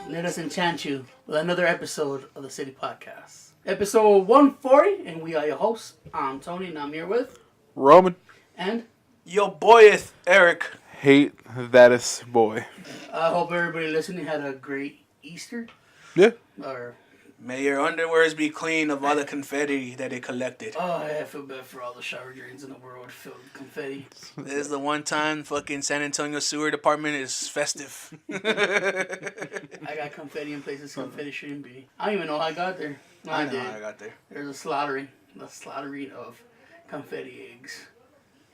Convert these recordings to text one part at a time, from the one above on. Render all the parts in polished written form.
Let us enchant you with another episode of the City Podcast. Episode 140, and we are your hosts. I'm Tony, and I'm here with... Roman. And... Yo, boyeth, Eric. Hate that is boy. I hope everybody listening had a great Easter. Yeah. Or... May your underwears be clean of all the confetti that they collected. Oh, I feel bad for all the shower drains in the world filled with confetti. This is the one time fucking San Antonio Sewer Department is festive. I got confetti in places confetti shouldn't be. I don't even know how I got there. I know how I got there. There's a slaughtering of confetti eggs,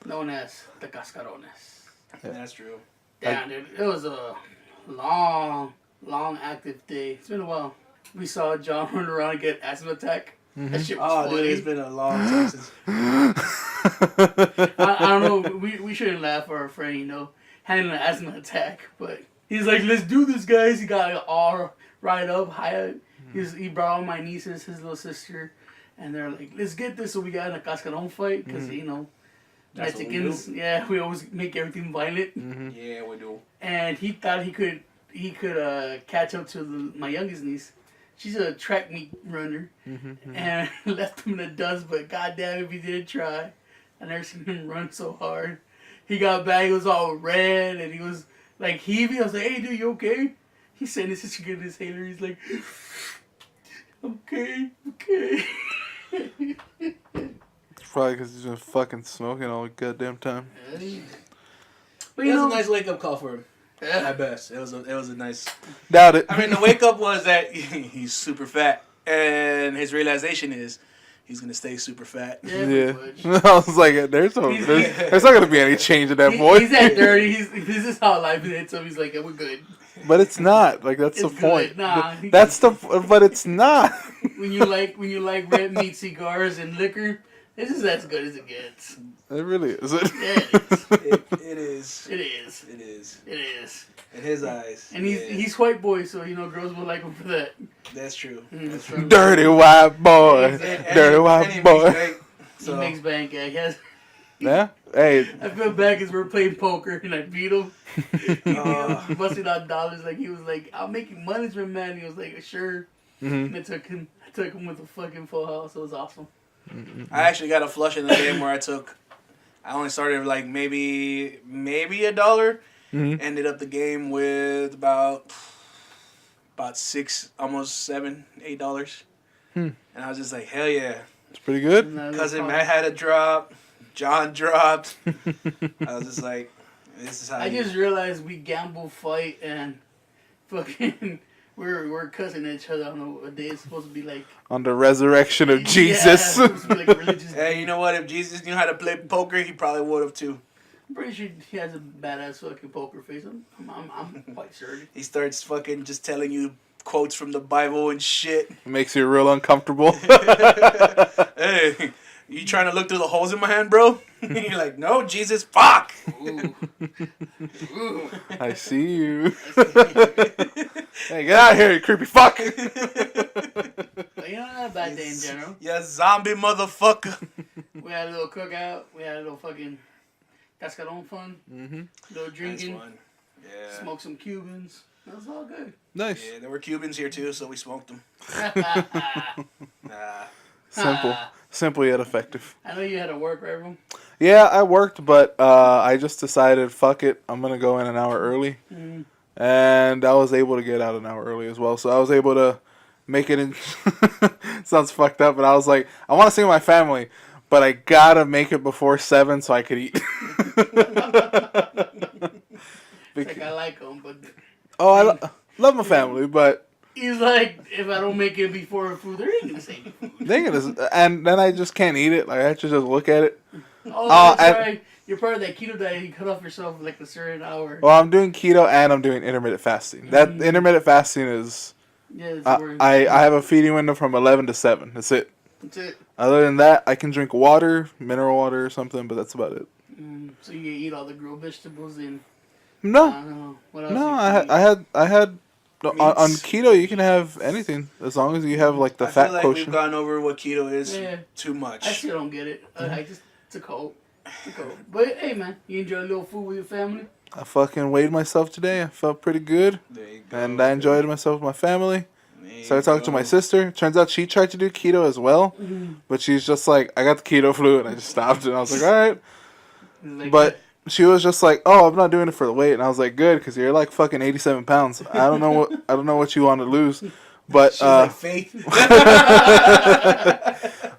known as the cascarones. Yeah. That's true. Damn, dude, it was a long active day. It's been a while. We saw John run around and get asthma attack. Mm-hmm. That shit was funny. Dude, it's been a long time since. I don't know. We shouldn't laugh for our friend, having an asthma attack. But he's like, let's do this, guys. He got it all right up, high. He brought all my nieces, his little sister, and they're like, let's get this so we got in a cascaron fight. Because, Mexicans, we always make everything violent. Mm-hmm. Yeah, we do. And he thought he could catch up to my youngest niece. She's a track meet runner, and left him in the dust, but goddamn if he didn't try. I never seen him run so hard. He got back, he was all red, and he was like heaving. I was like, hey dude, you okay? He said his sister get his inhaler, he's like, okay. It's probably because he's been fucking smoking all the goddamn time. But it was a nice wake-up call for him. Yeah. At best. It was a nice... Doubt it. I mean, the wake-up was that he's super fat, and his realization is he's going to stay super fat. Yeah. I was like, there's not going to be any change in that boy. He's at 30. This is how life is, so he's like, yeah, we're good. But it's not. Like, that's the point. Nah, but it's not. When you like red meat, cigars, and liquor, this is as good as it gets. It really is. Yeah, It is. It is. It is. It is. In his eyes. And he's white boy, so girls will like him for that. That's true. That's true. Dirty white boy. Dirty white boy. He makes bank, I guess. Yeah? Hey. I feel bad because we're playing poker and I beat him. He busted out dollars. Like, he was like, I'll make you money, man. He was like, sure. And I took him with a fucking full house. It was awesome. I actually got a flush in the game where I only started like maybe $1. Ended up the game with about $6, almost $7, $8. And I was just like, hell yeah. It's pretty good. Cousin Matt had a drop. John dropped. I was just like, this is how I just realized we gamble, fight, and fucking... We're cussing at each other on a day it's supposed to be like... On the resurrection of Jesus. Yeah, it's supposed to be like religious. Hey, you know what? If Jesus knew how to play poker, he probably would have too. I'm pretty sure he has a badass fucking poker face. I'm quite certain. He starts fucking just telling you quotes from the Bible and shit. Makes you real uncomfortable. Hey, you trying to look through the holes in my hand, bro? You're like, no, Jesus, fuck. Ooh. I see you. Hey, get out of here, you creepy fuck. But not a bad day in general. Yeah, zombie motherfucker. We had a little cookout. We had a little fucking cascaron fun. Little drinking. That's fun. Yeah. Smoked some Cubans. That was all good. Nice. Yeah, there were Cubans here too, so we smoked them. Simple yet effective. I know you had to work, right, Room? Yeah, I worked, but I just decided, fuck it, I'm going to go in an hour early. And I was able to get out an hour early as well. So I was able to make it in. Sounds fucked up, but I was like, I want to see my family, but I got to make it before 7 so I could eat. Like, I like them, but... Oh, I love my family, but... He's like, if I don't make it before food, they ain't going to say food. They ain't gonna, and then I just can't eat it. Like, I have to just look at it. Oh, that's right. You're part of that keto diet. You cut off yourself like a certain hour. Well, I'm doing keto and I'm doing intermittent fasting. That intermittent fasting is... Yeah, I have a feeding window from 11 to 7. That's it. That's it. Other than that, I can drink water, mineral water or something, but that's about it. So you eat all the grilled vegetables and... No. What else I had on keto you can have anything as long as you have like the fat quotient. I feel like we've gone over what keto is too much. I still don't get it. I just it's a cold. But hey man, you enjoy a little food with your family? I fucking weighed myself today. I felt pretty good. There you go. And I enjoyed myself with my family. There So I you talked to go. my sister. Turns out she tried to do keto as well. But she's just like, I got the keto flu, and I just stopped. And I was like, all right. Like, But she was just like, oh, I'm not doing it for the weight. And I was like, good, because you're like fucking 87 pounds. I don't know what you want to lose. But She's like Faith.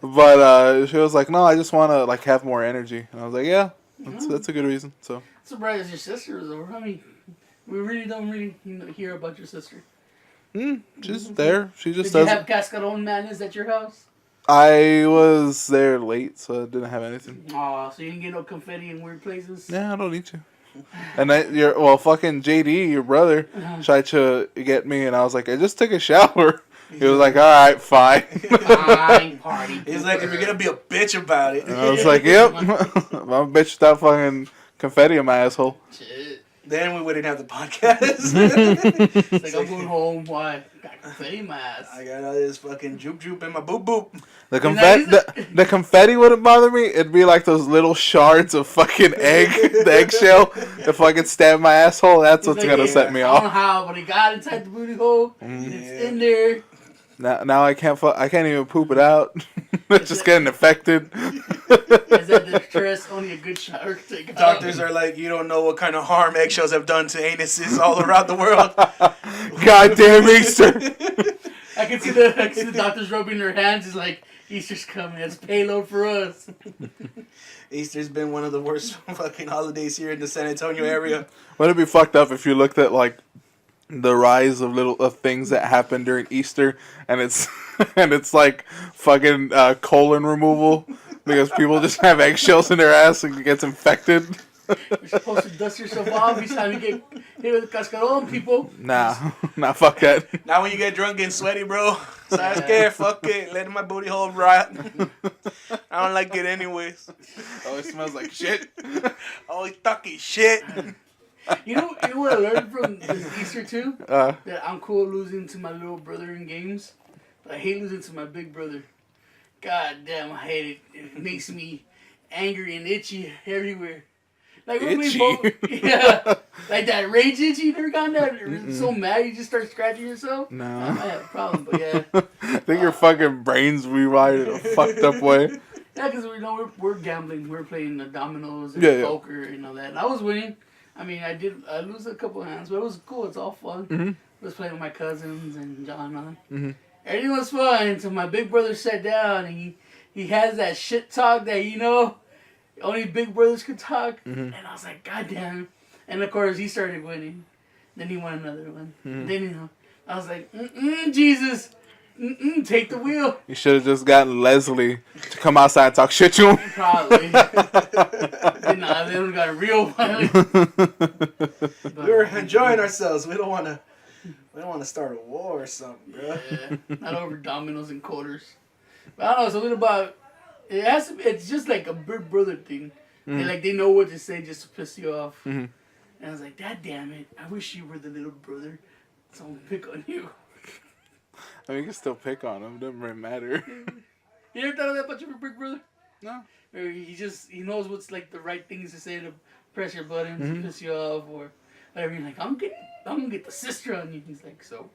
but she was like, no, I just want to like have more energy. And I was like, yeah, that's a good reason. So surprised your sister was over. I mean, we really don't hear about your sister. she's there. She just Did you does. have Cascaron Madness at your house? I was there late, so I didn't have anything. Aw, so you didn't get no confetti in weird places? Yeah, I don't need to. And fucking JD, your brother, tried to get me, and I was like, I just took a shower. He was like, all right, fine. Fine, party. He's like, if you're gonna be a bitch about it, And I was like, yep. I'm a bitch without fucking confetti in my asshole. Shit. then we wouldn't have the podcast. It's like, I'm going home. Why? Got confetti in my ass. I got all this fucking joop in my boop boop. The confetti wouldn't bother me. It'd be like those little shards of fucking the eggshell. If I could stab my asshole, that's what's He's gonna like, set me I don't know off. how, but he got inside the booty hole. And it's in there. Now I can't even poop it out. It's just getting infected. Is that the stress? Only a good shower can take out. Doctors are like, you don't know what kind of harm eggshells have done to anuses all around the world. Goddamn Easter. I can see the doctors rubbing their hands. It's like, Easter's coming. It's payload for us. Easter's been one of the worst fucking holidays here in the San Antonio area. Wouldn't it be fucked up if you looked at like the rise of things that happen during Easter, and it's like fucking colon removal because people just have eggshells in their ass and it gets infected. You're supposed to dust yourself off each time you get hit with the cascarón, people. Nah, fuck that. Now when you get drunk and sweaty, bro, so I don't care, fuck it, let my booty hole rot. I don't like it anyways. Oh, it smells like shit. Oh, it's talking shit. You know what I learned from this Easter too? That I'm cool losing to my little brother in games, but I hate losing to my big brother. God damn, I hate it. It makes me angry and itchy everywhere. Like when we both, yeah, like that rage itchy. You never gotten that? You're so mad you just start scratching yourself. No. I might have a problem, but yeah. I think your fucking brain's rewired in a fucked up way. Yeah, because we're gambling. We're playing the dominoes and Yeah. poker and all that. And I was winning. I mean, I lose a couple of hands, but it was cool. It's all fun. I was playing with my cousins and John on. Everything was fun until my big brother sat down and he has that shit talk that, only big brothers could talk. And I was like, God damn. And of course, he started winning. Then he won another one. Then, I was like, Jesus. Take the wheel. You should have just gotten Leslie to come outside and talk shit to him. Probably. Then we got real violent. We were enjoying ourselves. We don't want to start a war or something, bro. Yeah, not over dominoes and quarters. But I don't know. It's a little about. It's just like a big brother thing. They know what to say just to piss you off. And I was like, God damn it! I wish you were the little brother. Someone pick on you. I mean, you can still pick on him. It doesn't really matter. You ever thought of that about your big brother? No. Or he knows what's like the right things to say to press your buttons to piss you off or whatever. You're like, I'm gonna get the sister on you. He's like, so.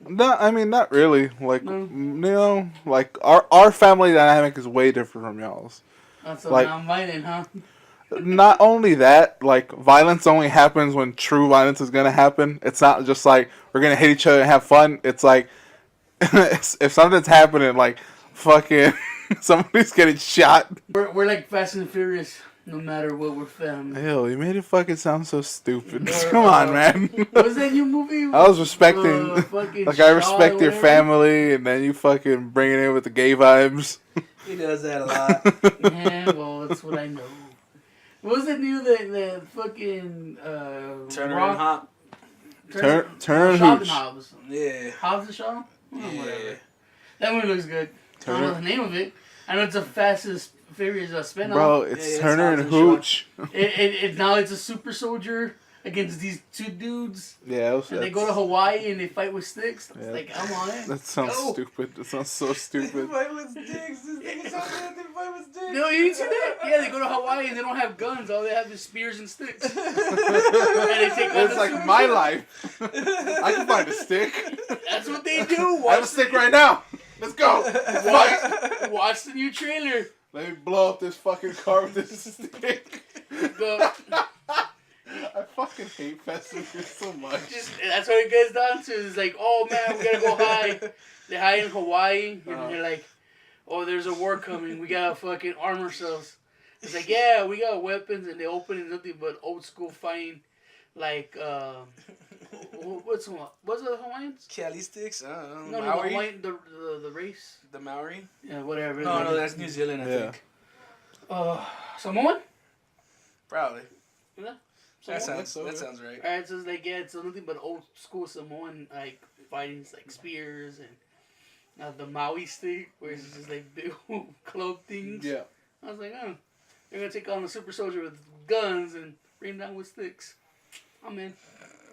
No, I mean, not really. Like, No. like our family dynamic is way different from y'all's. So like, now I'm violent, huh? Not only that, like, violence only happens when true violence is gonna happen. It's not just like we're gonna hit each other and have fun. It's like if something's happening, like fucking somebody's getting shot. We're like Fast and Furious. No matter what, we're family. Ew, you made it fucking sound so stupid. Come on, man. What was that new movie? I was respecting, like, I respect your family, and then you fucking bring it in with the gay vibes. He does that a lot. Yeah, well, that's what I know. What was it new? The fucking Turner and Hop. Turner Shaw and Hooch. Hobbs. Yeah. Hobbs and Shaw? Yeah. Whatever. That one looks good. I don't know the name of it. I know it's a Fastest Furious spin-off. Bro, it's Yeah, Turner it's and Hobbs and Hooch. Now it's a super soldier against these two dudes. Yeah, And they go to Hawaii and they fight with sticks. It's like, come on in. That sounds Go. stupid. That sounds so stupid. Fight with sticks. This nigga sounds like they fight with sticks. No, you didn't see that? Yeah, they go to Hawaii and they don't have guns. All they have is spears and sticks. And they take on It's the like super my ship. life. I can find a stick. That's what they do. I have a stick right now. Let's go. Let's fight. Watch the new trailer. Let me blow up this fucking car with this stick. Go. I fucking hate Fast and Furious so much. That's what it gets down to. It's like, oh man, we gotta go high. They high in Hawaii, and they're like, oh, there's a war coming. We gotta fucking arm ourselves. It's like, yeah, we got weapons, and they open it nothing but old school fighting, like what's the Hawaiians? Cali sticks? No, Maori? Hawaiian, the race. The Maori? Yeah, whatever. No, that's New Zealand, I think. Samoan? Probably. Yeah. That Samoan? sounds right. Alright, so it's like, yeah, it's nothing but old school Samoan, like, fighting, like, spears and the Maui stick, where it's just, like, big club things. Yeah. I was like, oh, they're gonna take on the super soldier with guns and bring him down with sticks. I'm in.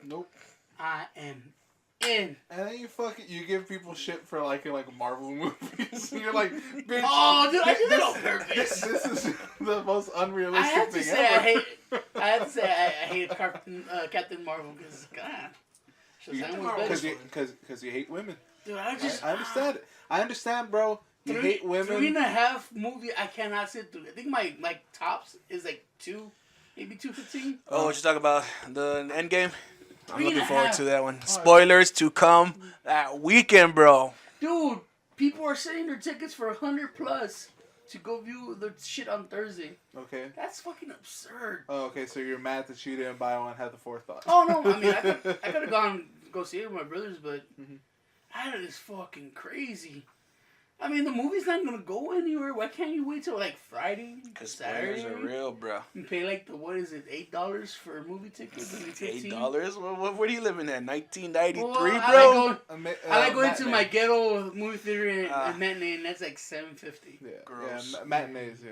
Nope. I am in. And then you give people shit for liking like Marvel movies. You're like, bitch. Oh, dude, I did that on purpose. This is the most unrealistic I have to thing say, ever. I have to say, I hate Captain Marvel because, God, Shazam was better. Because you hate women. Dude, I just... I understand it. I understand, bro. You hate women. 3.5 movie, I cannot sit through. I think my tops is like 2, maybe 2:15. Oh, what you talking about? The Endgame? I'm looking 3.5 forward to that one. Spoilers to come that weekend, bro. Dude, people are selling their tickets for $100+ to go view the shit on Thursday. Okay. That's fucking absurd. Oh, okay. So you're mad that you didn't buy one, had the forethought. Oh no, I mean I could have gone go see it with my brothers, but that is fucking crazy. I mean, the movie's not gonna go anywhere. Why can't you wait till like Friday, Because Saturday? spoilers are real, bro. You pay like what is it, $8 for a movie ticket? Maybe $8? Where are you living at? 1993, well, bro? I like going to matinee. my ghetto movie theater and matinee, and that's like $7.50. Yeah, Gross. yeah, matinees, yeah.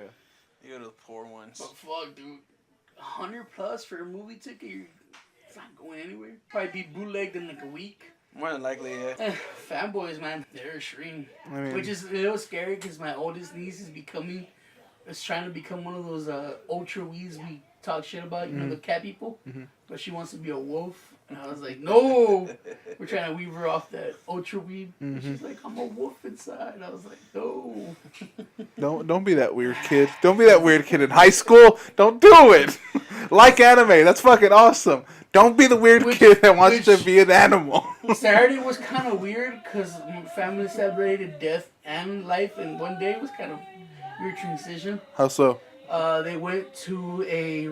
You go to the poor ones. But fuck, dude, $100+ for a movie ticket? It's not going anywhere. Probably be bootlegged in like a week. More than likely, yeah. Fanboys, man, they're extreme. I mean, Which is a little scary because my oldest niece is trying to become one of those ultra wees we talk shit about, you know, the cat people. But she wants to be a wolf. And I was like, no! We're trying to weave her off that ultra weed. And she's like, I'm a wolf inside. And I was like, no. don't be that weird kid. Don't be that weird kid in high school. Don't do it. Like anime. That's fucking awesome. Don't be the weird kid that wants to be an animal. Saturday was kind of weird because my family celebrated death and life in one day. It was kind of weird transition. How so? They went to is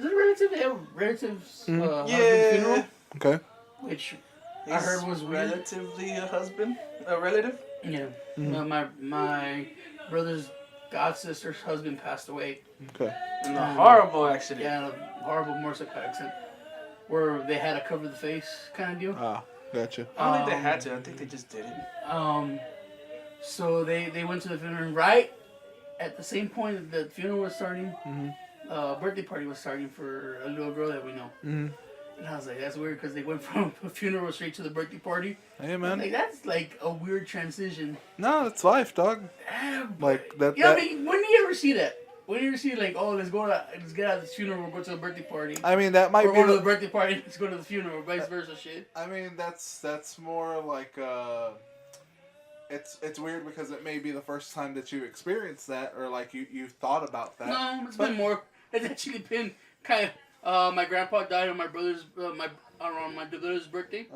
it a relative? They have relatives husband Yeah. funeral, Okay. which I heard was weird. Relatively a relative? Yeah. My brother's god sister's husband passed away. Okay. In a horrible accident. Yeah, a horrible motorcycle accident where they had to cover the face kind of deal. Ah, gotcha. I don't think they had to. I think they just did it. So they went to the funeral right at the same point that the funeral was starting. Birthday party was starting for a little girl that we know. And I was like, that's weird because they went from a funeral straight to the birthday party. Hey, man. Like, that's like a weird transition. No, it's life, dog. Like that. Yeah, I mean, when do you ever see that? When do you ever see like, oh, let's get out of this funeral, we'll go to the birthday party. I mean, that might or be go to the birthday party, let's go to the funeral, or vice versa shit. I mean, that's more like it's weird because it may be the first time that you experienced that, or like you thought about that. No, it's been more. It's actually been kind of. My grandpa died on my brother's around my brother's birthday,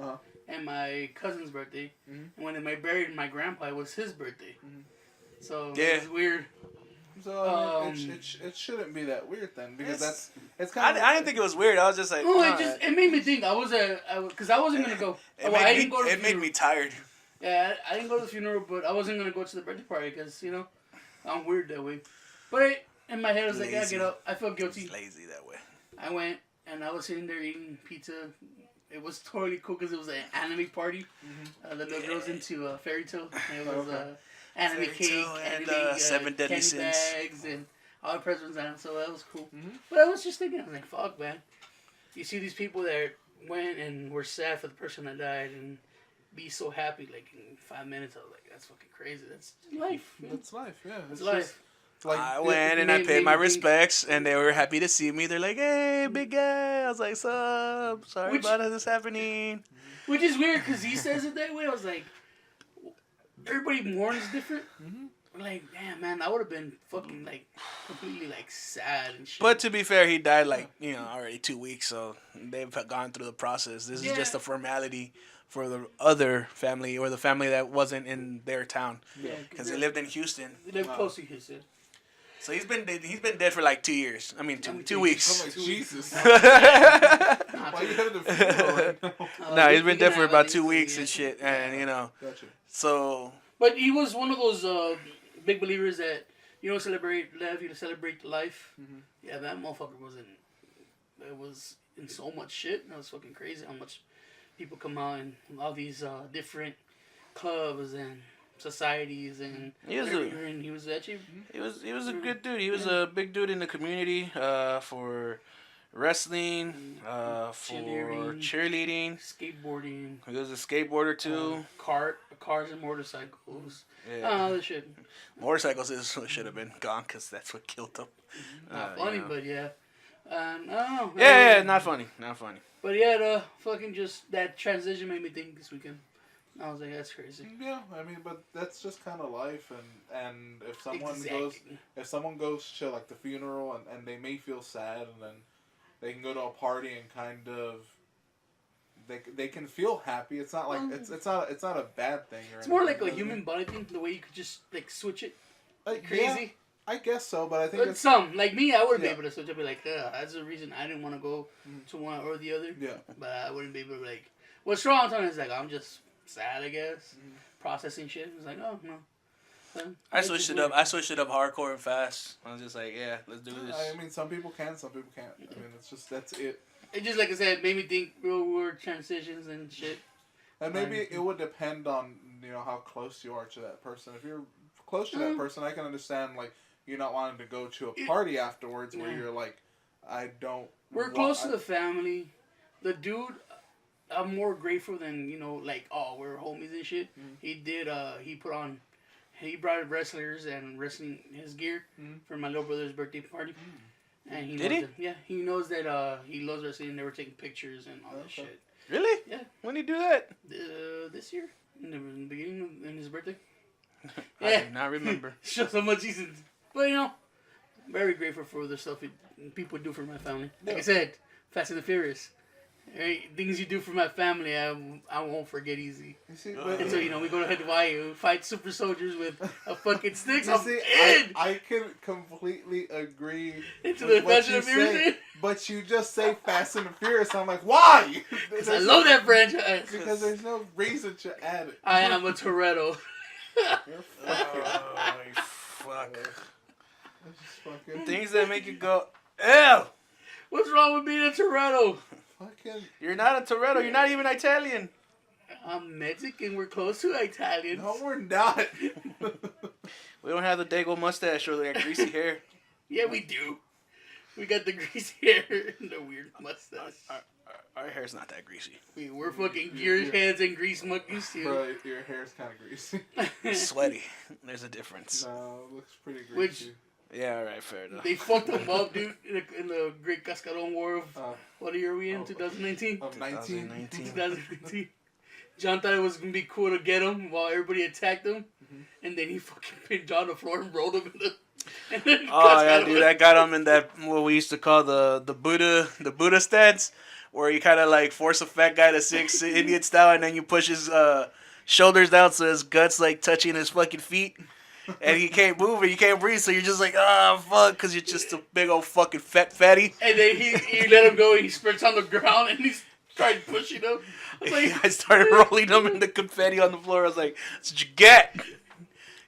and my cousin's birthday. And when they buried my grandpa, it was his birthday. So it's weird. So I mean, it shouldn't be that weird then, because it's kind of. I didn't think it was weird. I was just like, no, it made me think. Because I wasn't gonna go. It made me tired. Yeah, I didn't go to the funeral, but I wasn't gonna go to the birthday party because I'm weird that way. But in my head, I was like, yeah, get up. I felt guilty. Lazy that way. I went and I was sitting there eating pizza. It was totally cool because it was an anime party. The little girls into Fairy Tale. It was anime cake, anime 7 Deadly candy Sins. bags, and all the presents on it. So that was cool. But I was just thinking, I was like, fuck, man. you see these people that went and were sad for the person that died and be so happy like in 5 minutes. I was like, that's fucking crazy. That's life. Man. That's life. Yeah, That's it's life. like I went and I paid my respects, and they were happy to see me. They're like, "Hey, big guy." I was like, "Sup? Sorry about this happening." Which is weird because he says it that way. I was like, everybody mourns different. Like, damn, man, I would have been fucking like completely like sad and shit. But to be fair, he died like already 2 weeks, so they've gone through the process. This is just a formality for the other family or the family that wasn't in their town. Yeah, because they lived in Houston. They lived close to Houston. So he's been dead for like 2 years. I mean, 2 weeks. I'm like, Jesus. Why you have the funeral right now? Nah, he's been dead for about 2 weeks and shit, and Gotcha. So. But he was one of those big believers that you don't celebrate death, you celebrate life. Mm-hmm. Yeah, that motherfucker was in so much shit. That was fucking crazy how much people come out and all these different clubs and societies and he was actually he was a good dude. He was a big dude in the community for wrestling, for cheerleading, skateboarding. He was a skateboarder too. Cars and motorcycles. Yeah. This shit. Motorcycles should have been gone because that's what killed them. Not funny, but yeah. I don't know. Yeah, not funny. But yeah, the fucking just that transition made me think this weekend. I was like, that's crazy. Yeah, I mean, but that's just kind of life, and if someone goes to like the funeral and they may feel sad, and then they can go to a party and kind of they can feel happy. It's not like it's not a bad thing. It's more like a human body thing, the way you could just like switch it. Like crazy. Yeah, I guess so, but I think it's some like me. I wouldn't be able to switch. I'd be like, that's the reason I didn't want to go to one or the other. Yeah, but I wouldn't be able to like. What's wrong sometimes is like I'm just sad, I guess. Processing shit. It's like, oh no. I switched it up. I switched it up hardcore and fast. I was just like, yeah, let's do this. I mean, some people can, some people can't. I mean, that's it. It just, like I said, made me think real world transitions and shit. And maybe it would depend on, how close you are to that person. If you're close to that person, I can understand, like, you not wanting to go to a party afterwards where you're like, I don't... We're close to the family. The dude, I'm more grateful than, like, we're homies and shit. He did, he brought wrestlers and wrestling his gear for my little brother's birthday party. And he knows that he loves wrestling, and they were taking pictures and all that shit. Really? Yeah. When did he do that? This year, in the beginning of his birthday. I do not remember. Shows how much he's in. But very grateful for the stuff people do for my family. Like I said, Fast and the Furious. Things you do for my family, I won't forget easy. You see, and so we go to Hawaii, fight super soldiers with a fucking sticks. I can completely agree. Into the Fast and the Furious, but you just say Fast and the Furious. I'm like, why? Because I love that franchise. Because there's no reason to add it. I am a Toretto. You're fucking. Fuck. Things that make you go, ew. What's wrong with being a Toretto? You're not a Toretto. You're not even Italian. I'm Mexican. We're close to Italians. No, we're not. We don't have the Dago mustache or that greasy hair. Yeah, we do. We got the greasy hair and the weird mustache. Our hair's not that greasy. We're fucking gear heads and grease monkeys too. Bro, your hair's kind of greasy. Sweaty. There's a difference. No, it looks pretty greasy. Yeah, alright, fair enough. They fucked him up, dude, in the Great Cascaron War of... what year are we in? 2019? Of 2019. John thought it was going to be cool to get him while everybody attacked him. And then he fucking pinned John on the floor and rolled him in the... Oh, yeah, dude, I got him in that, what we used to call the Buddha stance, where you kind of like force a fat guy to sit Indian style, and then you push his shoulders down so his guts like touching his fucking feet. And he can't move and you can't breathe, so you're just like, fuck, because you're just a big old fucking fat fatty. And then he let him go and he sprints on the ground and he's trying pushing him. I started rolling him in the confetti on the floor. I was like, that's what you get.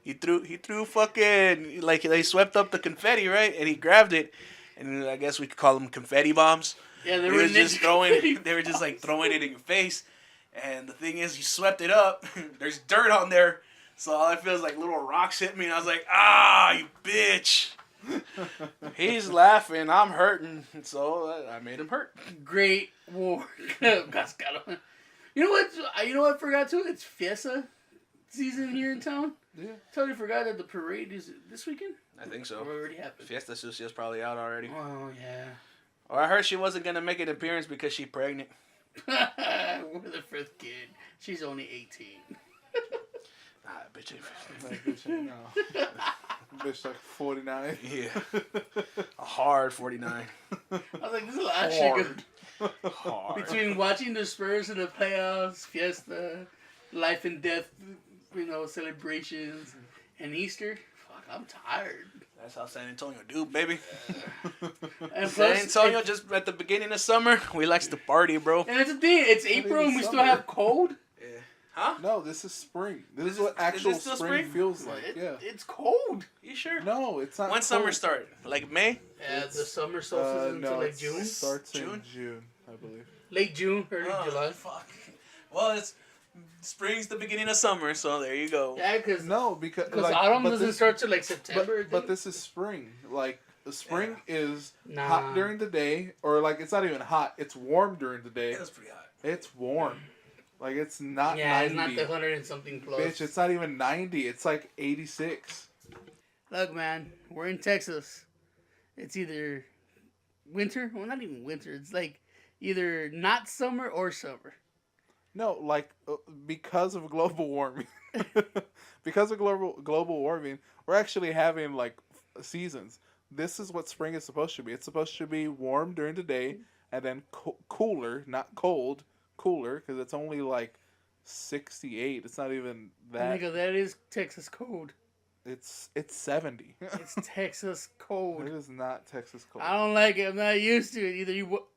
He threw fucking, like, he swept up the confetti, right? And he grabbed it, and I guess we could call them confetti bombs. Yeah, they were just throwing it in your face. And the thing is, he swept it up. There's dirt on there. So all I feel is like little rocks hit me, and I was like, you bitch. He's laughing. I'm hurting. So I made him hurt. Great War. You know what? You know what I forgot too? It's Fiesta season here in town. Yeah. Totally forgot that the parade is this weekend. I think so. Or it already happened. Fiesta Sushi is probably out already. Oh yeah. Or I heard she wasn't gonna make an appearance because she's pregnant. We're the fifth kid. She's only 18. Nah, bitch ain't Like, bitch, no. Bitch like 49. Yeah. A hard 49. I was like, this is a lot of shit. Hard. Good. Hard. Between watching the Spurs in the playoffs, Fiesta, life and death, celebrations, and Easter, fuck, I'm tired. That's how San Antonio do, baby. And San plus, Antonio, just at the beginning of summer, we likes to party, bro. And that's the thing, it's April and we still have cold. Yeah. Huh? No, this is spring. This is what actual still spring feels like. Yeah. It's cold. You sure? No, it's not. When summer cold. start? Like May? Yeah, the summer solstice until like June. It starts in June? June, I believe. Late June, early July. Fuck. Well, it's spring's the beginning of summer, so there you go. Yeah, because No, because like, autumn but doesn't this- start till like September. But this is spring. Like the spring is Nah. hot during the day, or like it's not even hot. It's warm during the day. It was pretty hot. It's warm. Like it's not yeah, 90. it's not the 100 and something plus. Bitch, it's not even 90. It's like 86. Look, man, we're in Texas. It's either winter, well, not even winter. It's like either not summer or summer. No, like because of global warming. Because of global warming, we're actually having like seasons. This is what spring is supposed to be. It's supposed to be warm during the day and then cooler, not cold, cooler, because it's only like 68. It's not even that. Nigga, that is Texas cold. It's 70. It's Texas cold. It is not Texas cold. I don't like it. I'm not used to it.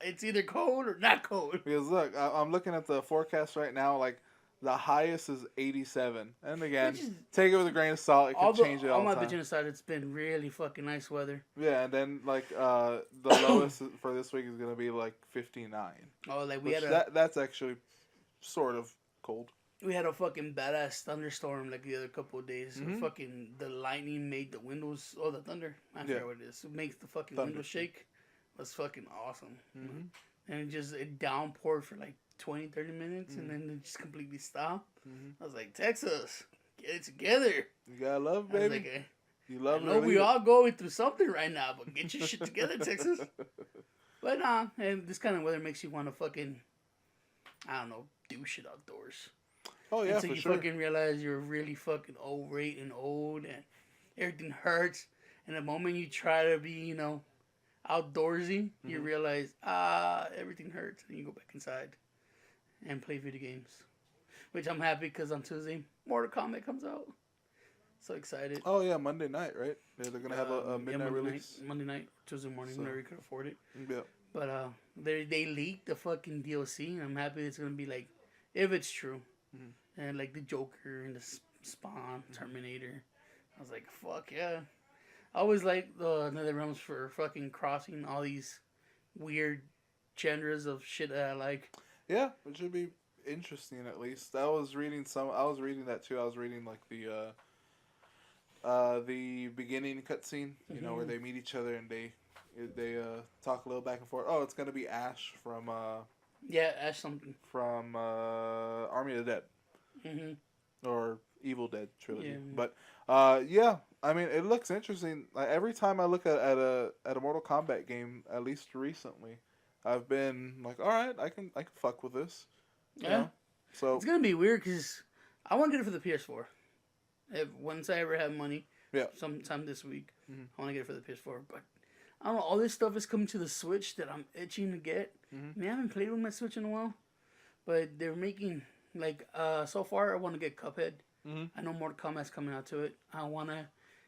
It's either cold or not cold. Because look, I'm looking at the forecast right now. Like the highest is 87, and again, take it with a grain of salt. It can change it all the time. bitching aside, it's been really fucking nice weather. Yeah, and then like the lowest for this week is gonna be like 59. Oh, like That's actually sort of cold. we had a fucking badass thunderstorm like the other couple of days. Mhm. Fucking the lightning made the windows. Oh, the thunder. I forget what it is. It makes the fucking Thunder. windows shake. It was fucking awesome. Mm-hmm. And it downpoured for like 20, 30 minutes, and then it just completely stopped. Mm-hmm. I was like, Texas, get it together. You gotta love, I was baby. like, You love. I know we all going through something right now, but get your shit together, Texas. But nah, and this kind of weather makes you want to fucking, I don't know, do shit outdoors. Oh yeah, Until for you sure. fucking realize you're really fucking overweight and old, and everything hurts. And the moment you try to be, outdoorsy, you realize, everything hurts, and you go back inside and play video games. Which I'm happy because on Tuesday, Mortal Kombat comes out. So excited. Oh yeah, Monday night, right? Yeah, they're gonna have a midnight release. Monday night, Tuesday morning, whenever you can afford it. Yeah. But they leaked the fucking DLC, and I'm happy it's gonna be like, if it's true, and like the Joker and the Spawn, Terminator. I was like, fuck yeah. I always like the NetherRealms for fucking crossing all these weird genres of shit that I like. Yeah, it should be interesting at least. I was reading that too. I was reading like the beginning cutscene, where they meet each other and they talk a little back and forth. Oh, it's gonna be Ash from Ash something from Army of the Dead, or Evil Dead trilogy. Yeah. But yeah, I mean it looks interesting. Like every time I look at a Mortal Kombat game, at least recently, I've been like, all right, I can fuck with this. You know? So it's gonna be weird because I want to get it for the PS4. Once I ever have money, sometime this week, I want to get it for the PS4. But I don't know, all this stuff is coming to the Switch that I'm itching to get. I mean, I haven't played with my Switch in a while, but they're making so far I want to get Cuphead. I know Mortal Kombat's coming out to it. I want to,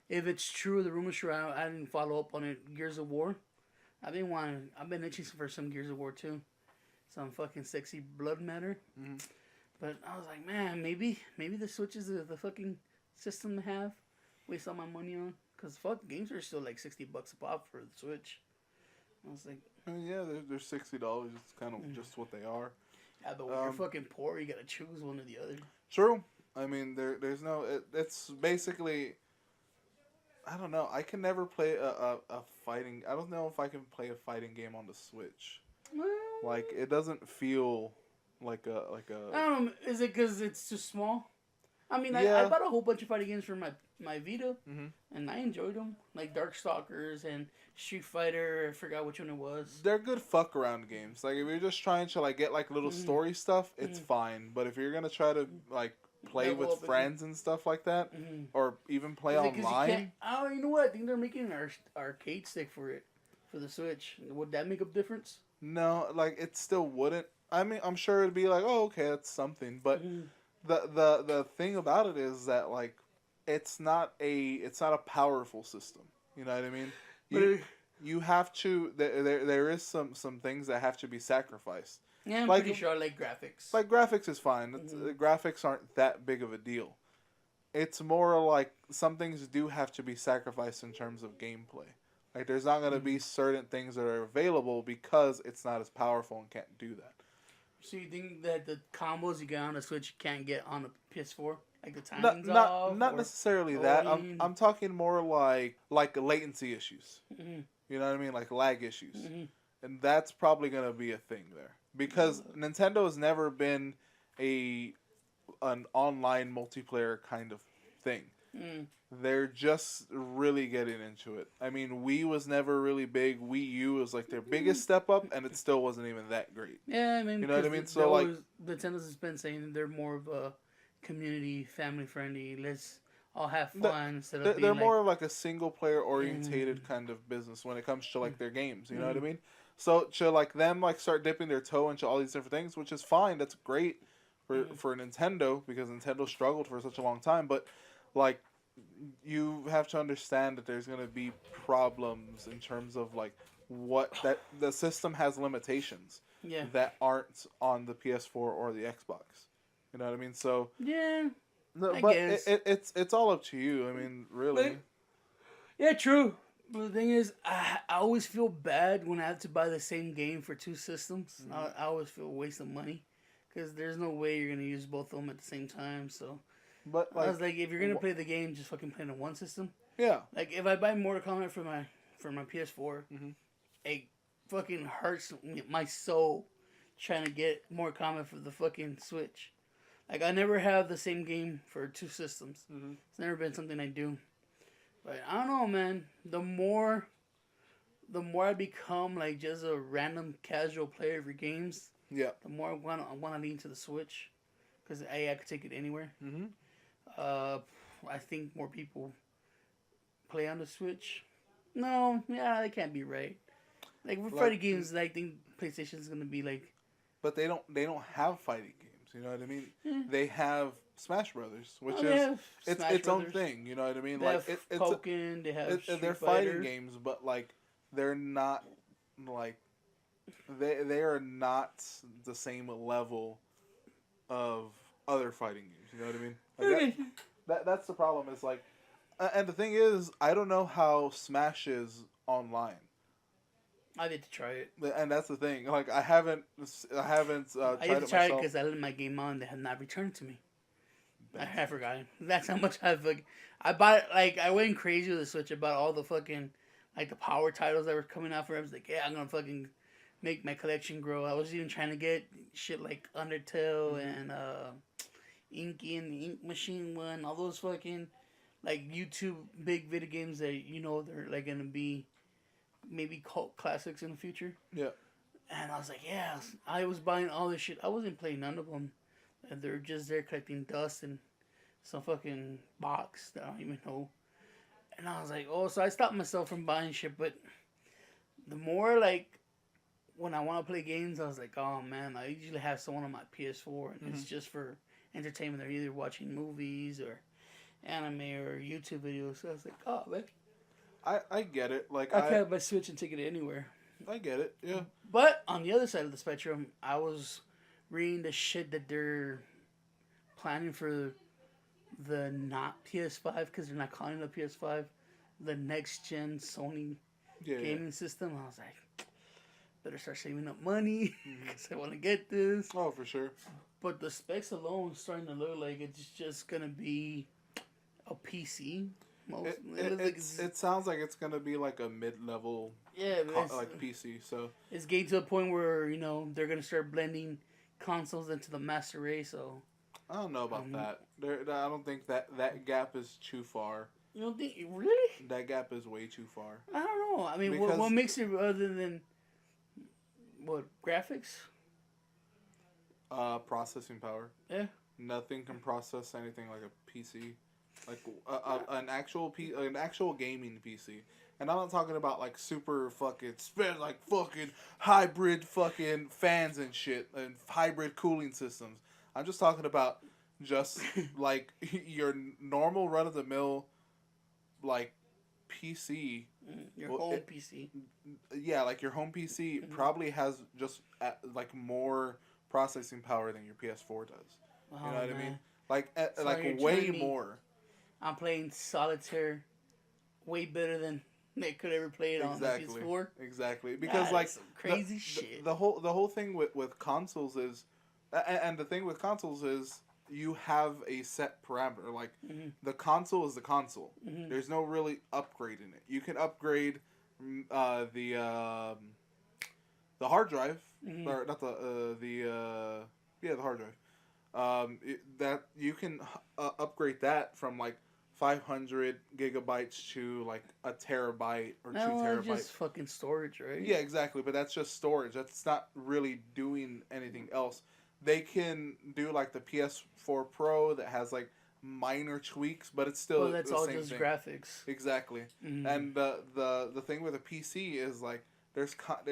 if it's true, the rumor's true. I didn't follow up on it. Gears of War. I've been itching for some Gears of War too. Some fucking sexy blood matter. But I was like, man, maybe the Switch is the fucking system to have. Waste all my money on. Because fuck, games are still like $60 a pop for the Switch. I was like... yeah, they're $60. It's kind of just what they are. Yeah, but when you're fucking poor, you gotta choose one or the other. True. I mean, there's no... It's basically... I don't know. I can never play a fighting. I don't know if I can play a fighting game on the Switch. Like it doesn't feel like a. I don't know. Is it because it's too small? I mean, I Yeah. bought a whole bunch of fighting games for my Vita, Mm-hmm. and I enjoyed them. Like Darkstalkers and Street Fighter. I forgot which one it was. They're good fuck around games. Like if you're just trying to like get like little story stuff, it's fine. But if you're gonna try to like play Level with up friends and stuff like that, or even play Is it 'cause online, you know what? I think they're making an arcade stick for it, for the Switch. Would that make a difference? no, like it still wouldn't. I mean, I'm sure it'd be like, oh, okay, that's something. But the thing about it is that like it's not a powerful system. You know what I mean? You have to there is some things that have to be sacrificed. Yeah, I'm Like- pretty sure I like graphics. Like graphics is fine. The graphics aren't that big of a deal. It's more like some things do have to be sacrificed in terms of gameplay. Like there's not going to be certain things that are available because it's not as powerful and can't do that. So you think that the combos you get on the Switch you can't get on the PS4? Like the timing's off? Not or necessarily that. loading? I'm talking more like latency issues. Mhm. You know what I mean? Like lag issues. Mhm. And that's probably going to be a thing there. Because Nintendo has never been an online multiplayer kind of thing. Mm. They're just really getting into it. I mean, Wii was never really big. Wii U was like their biggest step up, and it still wasn't even that great. Yeah, I mean, You know what I 'cause mean? they So, like- always- Nintendo's been saying they're more of a community, family friendly. Let's all have fun instead of They're being more of like a single player orientated kind of business when it comes to like their games. You know what I mean? So to like them like start dipping their toe into all these different things, which is fine. That's great for Nintendo because Nintendo struggled for such a long time. But like you have to understand that there's gonna be problems in terms of like what that the system has limitations Yeah. that aren't on the PS4 or the Xbox. You know what I mean? So Yeah. no, I but guess. it's all up to you. I mean, really. But- Yeah, true. But the thing is, I always feel bad when I have to buy the same game for two systems. I always feel a waste of money. Because there's no way you're going to use both of them at the same time. So But I was like, if you're going to play the game, just fucking play it on one system. yeah, Like, if I buy Mortal Kombat for my PS4, it fucking hurts my soul trying to get Mortal Kombat for the fucking Switch. Like, I never have the same game for two systems. It's never been something I do. But I don't know, man. The more I become like just a random casual player of your games, yeah. the more I want to lean to the Switch, because I could take it anywhere. Mm-hmm. I think more people play on the Switch. No, yeah, that can't be right. Like for fighting games, I think PlayStation is gonna be like. But they don't have fighting games. You know what I mean? They have Smash Brothers, which they is have it's Smash its own Brothers. thing. You know what I mean? They Like have it's Pokken. They have Street they're Fighter. fighting games, but like they're not like they are not the same level of other fighting games. You know what I mean? Like that's the problem. Is like, and the thing is, I don't know how Smash is online. I need to try it. And that's the thing. Like I haven't tried I had it to try it myself. because I let my game on. They have not returned to me. I have forgotten. That's how much I've like. I bought like I went crazy with the Switch. I bought all the fucking like the power titles that were coming out for it. I was like, yeah, I'm gonna fucking make my collection grow. I was even trying to get shit like Undertale and Inky and the Ink Machine one. All those fucking like YouTube big video games that they're like gonna be maybe cult classics in the future. Yeah. And I was like, yeah, I was buying all this shit. I wasn't playing none of them. And they're just there collecting dust and some fucking box that I don't even know. And I was like, oh, so I stopped myself from buying shit. But the more, like, when I want to play games, I was like, oh, man, I usually have someone on my PS4. And it's just for entertainment. They're either watching movies or anime or YouTube videos. So I was like, oh, man. I get it. Like I can't have my Switch and take it anywhere. I get it. Yeah. But on the other side of the spectrum, I was reading the shit that they're planning for the not PS5, because they're not calling it a PS5, the next gen Sony gaming system. I was like, better start saving up money because I want to get this. Oh, for sure. But the specs alone starting to look like it's just gonna be a PC. Most it sounds like it's gonna be like a mid-level, yeah, like PC. So it's getting to a point where they're gonna start blending consoles into the master race. So I don't know about that. I don't think that gap is too far. you don't think really? That gap is way too far. I don't know. I mean, Because what makes it other than what graphics? processing power. Yeah. Nothing can process anything like a PC, like an actual gaming PC. And I'm not talking about like super fucking like fucking hybrid fucking fans and shit and hybrid cooling systems. I'm just talking about just like your normal run of the mill like PC. Your home PC. Yeah, like your home PC probably has just like more processing power than your PS4 does. You know what I mean? Like So like way more. I'm playing solitaire way better than they could ever play it on the PS4. Exactly. Because That like is some crazy shit. The whole thing with consoles is and the thing with consoles is you have a set parameter. Like the console is the console. There's no really upgrading it. You can upgrade the hard drive or not the hard drive. That you can upgrade that from like 500 gigabytes to like a terabyte or 2 terabytes. Just fucking storage, right? Yeah, exactly. But that's just storage. That's not really doing anything else. They can do like the PS4 Pro that has like minor tweaks, but it's still that's the all same just thing. graphics. Exactly. And the thing with a PC is like they're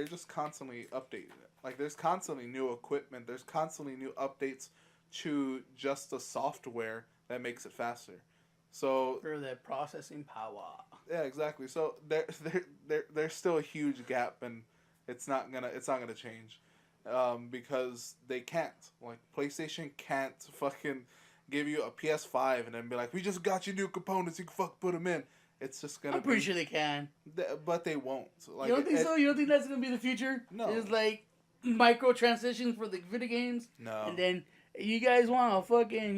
just constantly updating it. Like there's constantly new equipment. There's constantly new updates to just the software that makes it faster. So For that processing power. yeah, exactly. So there's still a huge gap, and it's not gonna change, because they can't. Like PlayStation can't fucking give you a PS5 and then be like, we just got you new components, you can fuck put them in. It's just gonna. I'm pretty sure they can. But they won't. Like, you don't think so? You don't think that's gonna be the future? No. It's like micro transitions for the video games. No. And then you guys want a fucking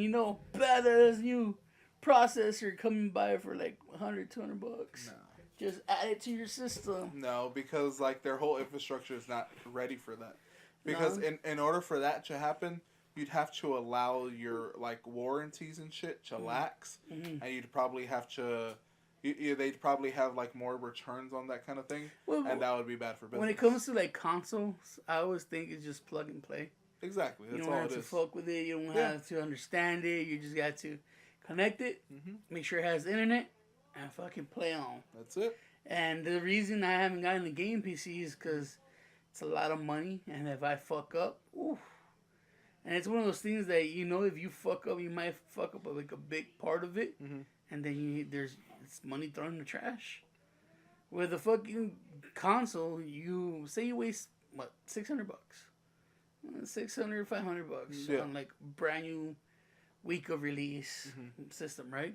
badass new processor coming by for like $100, $200. No. Just add it to your system. No, because like their whole infrastructure is not ready for that. Because in order for that to happen, you'd have to allow your like warranties and shit to lax, and you'd probably have to. They'd probably have like more returns on that kind of thing, and that would be bad for business. When it comes to like consoles, I always think it's just plug and play. Exactly, that's you don't all have it to is. fuck with it. You don't have to understand it. You just got to connect it, make sure it has internet, and fucking play on. That's it. And the reason I haven't gotten the game PC is because it's a lot of money, and if I fuck up, oof. And it's one of those things that if you fuck up, you might fuck up like a big part of it, and then it's money thrown in the trash. With a fucking console, you say you waste what $600, $600, $500 on like brand new week of release system, right?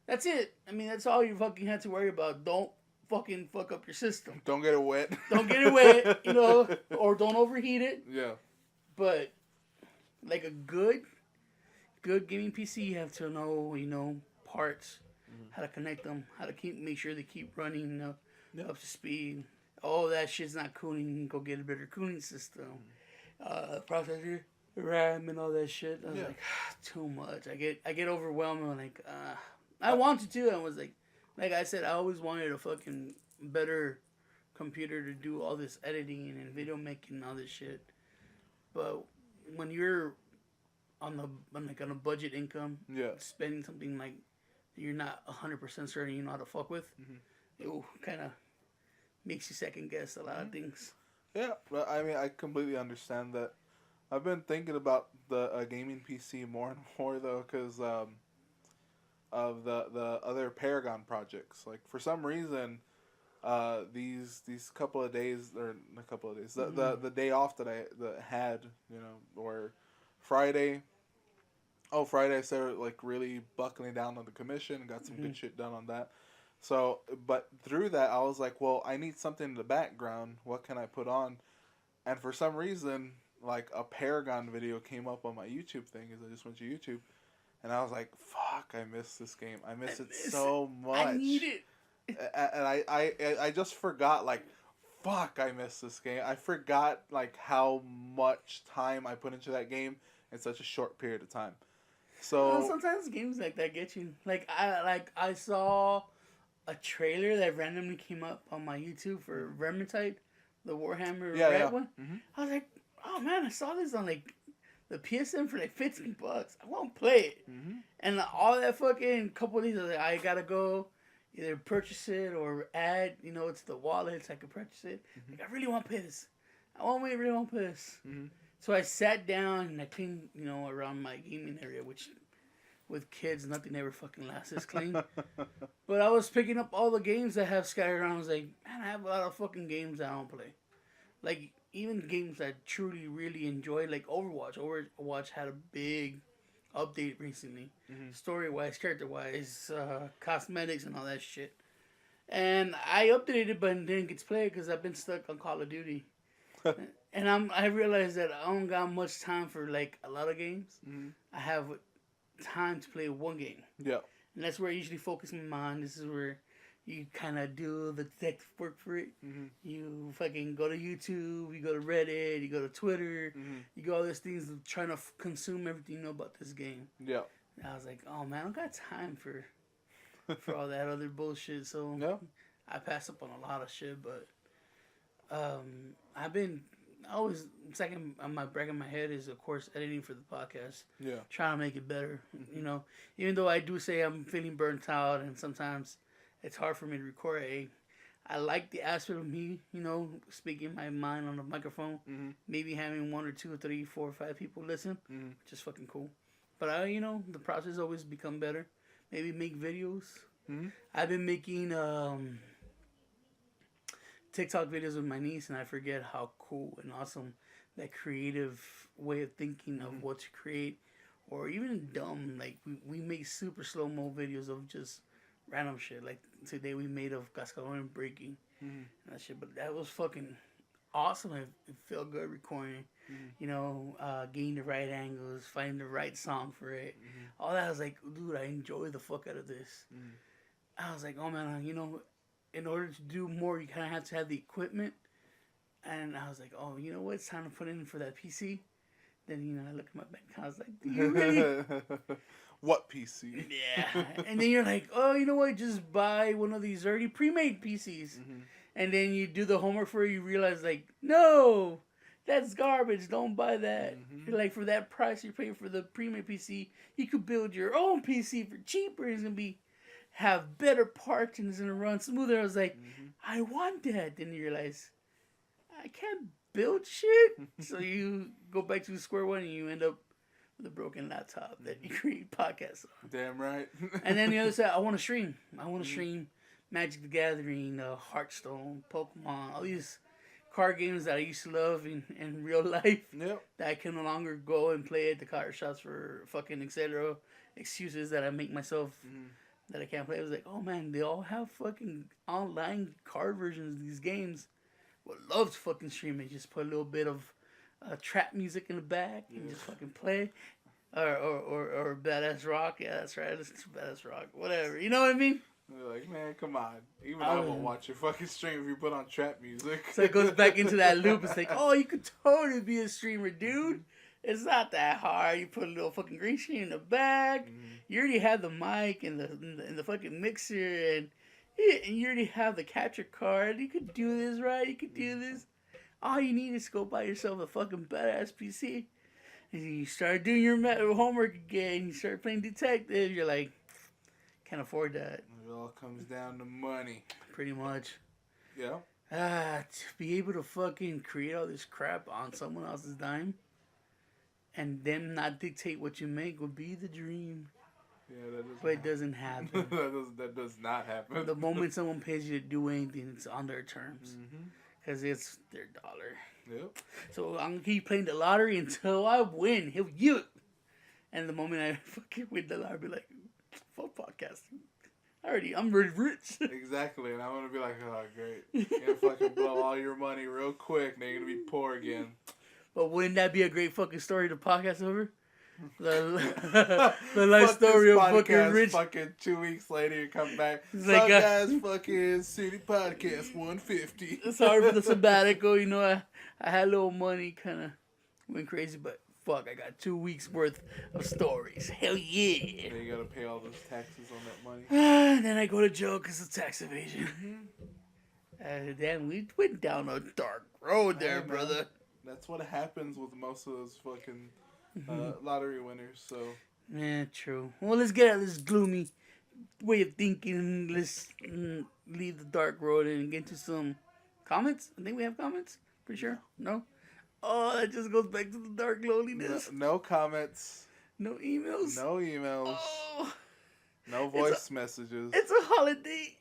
That's it. I mean, that's all you fucking had to worry about. Don't fucking fuck up your system. Don't get it wet. Don't get it wet, or don't overheat it. Yeah. But like a good gaming PC, you have to know, parts, how to connect them, how to make sure they keep running up to speed. Oh, that shit's not cooling. Go get a better cooling system. Processor, RAM, and all that shit. I was like, too much. I get overwhelmed. I'm like, I wanted to. I was like I said, I always wanted a fucking better computer to do all this editing and video making and all this shit. But when you're on a budget income, spending something like you're not 100% certain you know how to fuck with, it kind of makes you second guess a lot of things. Yeah, but I mean, I completely understand that. I've been thinking about the gaming PC more and more though, because of the other Paragon projects. Like for some reason, these couple of days or a couple of days, the day off that I had, or Friday. Oh, Friday I started like really buckling down on the commission, got some good shit done on that. So, but through that I was like, well, I need something in the background. What can I put on? And for some reason, like a Paragon video came up on my YouTube thing, as I just went to YouTube. and I was like, "Fuck, I miss this game. I miss it so much. I need it." And I just forgot, like, fuck, I miss this game. I forgot, like, how much time I put into that game in such a short period of time. So sometimes games like that get you. I saw a trailer that randomly came up on my YouTube for Vermintide, the Warhammer Red one. Mm-hmm. I was like, oh man, I saw this on like the PSN for like $15. I won't play it. Mm-hmm. And all that fucking couple of days, I was like, I gotta go either purchase it or add, to the wallet so I can purchase it. Mm-hmm. Like, I really want to play this. Really want to play this. Mm-hmm. So I sat down and I cleaned, around my gaming area, which with kids, nothing ever fucking lasts this clean. But I was picking up all the games that have scattered around. I was like, man, I have a lot of fucking games that I don't play. Like, even games that I truly, really enjoy, like Overwatch. Overwatch had a big update recently. Mm-hmm. Story-wise, character-wise, cosmetics and all that shit. And I updated it, but didn't get to play it because I've been stuck on Call of Duty. And I realized that I don't got much time for, like, a lot of games. Mm-hmm. I have time to play one game. Yeah. And that's where I usually focus my mind. This is where you kind of do the detective work for it. Mm-hmm. You fucking go to YouTube, you go to Reddit, you go to Twitter, Mm-hmm. you go all these things trying to consume everything you know about this game. Yeah. And I was like, oh man, I don't got time for all that other bullshit. So Yeah. I pass up on a lot of shit, but I've been always second on my back of my head is of course editing for the podcast. Yeah. Trying to make it better. Even though I do say I'm feeling burnt out and sometimes it's hard for me to record. I like the aspect of me, speaking my mind on the microphone. Mm-hmm. Maybe having 1 or 2 or 3, 4 or 5 people listen, Mm-hmm. which is fucking cool. But the process always become better. Maybe make videos. Mm-hmm. I've been making TikTok videos with my niece, and I forget how cool and awesome that creative way of thinking of what to create, or even dumb. Like we make super slow mo videos of just random shit. Like today we made of Cascadón breaking and that shit. But that was fucking awesome. It felt good recording. Getting the right angles, finding the right song for it. All that. I was like, dude, I enjoy the fuck out of this. I was like, oh man, in order to do more, you kind of have to have the equipment. And I was like, oh, you know what? It's time to put in for that PC. Then, I look at my bank account. I was like, do you really? What PC? Yeah. And then you're like, oh, you know what? Just buy one of these already pre-made PCs. And then you do the homework for it. You realize, like, no, that's garbage. Don't buy that. You're like, for that price you're paying for the pre-made PC, you could build your own PC for cheaper. It's going to have better parts and it's going to run smoother. I was like, I want that. Then you realize, I can't build shit. So you go back to square one and you end up with a broken laptop that you create podcasts on. Damn right. And then the other side, I want to stream. I want to stream Magic the Gathering, Hearthstone, Pokemon, all these card games that I used to love in real life. Yep. That I can no longer go and play at the card shops for fucking etc. excuses that I make myself that I can't play. I was like, oh man, they all have fucking online card versions of these games. Would love to fucking stream it. Just put a little bit of trap music in the back and just fucking play. Or badass rock. Yeah, that's right. Listen to badass rock. Whatever. You know what I mean? They're like, man, come on. Even I won't watch your fucking stream if you put on trap music. So it goes back into that loop. It's like, oh, you could totally be a streamer, dude. It's not that hard. You put a little fucking green screen in the back. You already have the mic and the fucking mixer and you already have the capture card. You could do this, right? You could do this. All you need is to go buy yourself a fucking badass PC. And you start doing your homework again. You start playing detective. You're like, can't afford that. It all comes down to money. Pretty much. Yeah. To be able to fucking create all this crap on someone else's dime and them not dictate what you make would be the dream. Yeah, that doesn't But it doesn't happen. that does not happen. The moment someone pays you to do anything, it's on their terms. Because it's their dollar. Yep. So I'm going to keep playing the lottery until I win. He'll you. And the moment I fucking win the lottery, I'll be like, fuck podcasting. I'm already rich. Exactly, and I want to be like, oh, great. You're going to fucking blow all your money real quick, now you're going to be poor again. But wouldn't that be a great fucking story to podcast over? the life Fuck story this of fucking podcast, Rich. Fucking 2 weeks later, you come back. It's Sup, like, guys, fucking City Podcast 150. Sorry for the sabbatical. You know, I had a little money, kind of went crazy, but fuck, I got 2 weeks worth of stories. Hell yeah. Then you gotta pay all those taxes on that money. Then I go to jail because of tax evasion. Damn, we went down a dark road there, Man, brother. That's what happens with most of those fucking lottery winners. So Yeah, true. Well, let's get out of this gloomy way of thinking. Let's leave the dark road and get to some comments. I think we have comments. Pretty sure. No? Oh, that just goes back to the dark loneliness. no comments, No emails. no emails, Oh, no voice messages. it's a holiday.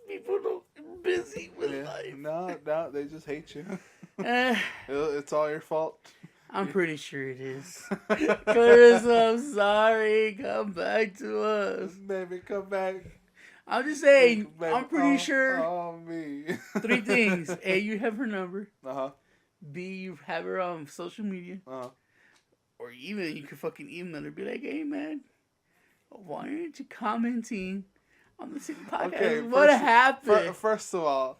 People don't busy with life. No, they just hate you. Eh, It's all your fault. I'm pretty sure it is. Clarissa, I'm sorry. Come back to us. Baby, come back. I'm just saying, Baby, I'm pretty sure Oh, me. 3 things. A, you have her number. Uh-huh. B, you have her on social media. Uh-huh. Or even you could fucking email her. Be like, hey, man, why aren't you commenting on the City Podcast? Okay, What happened? First of all,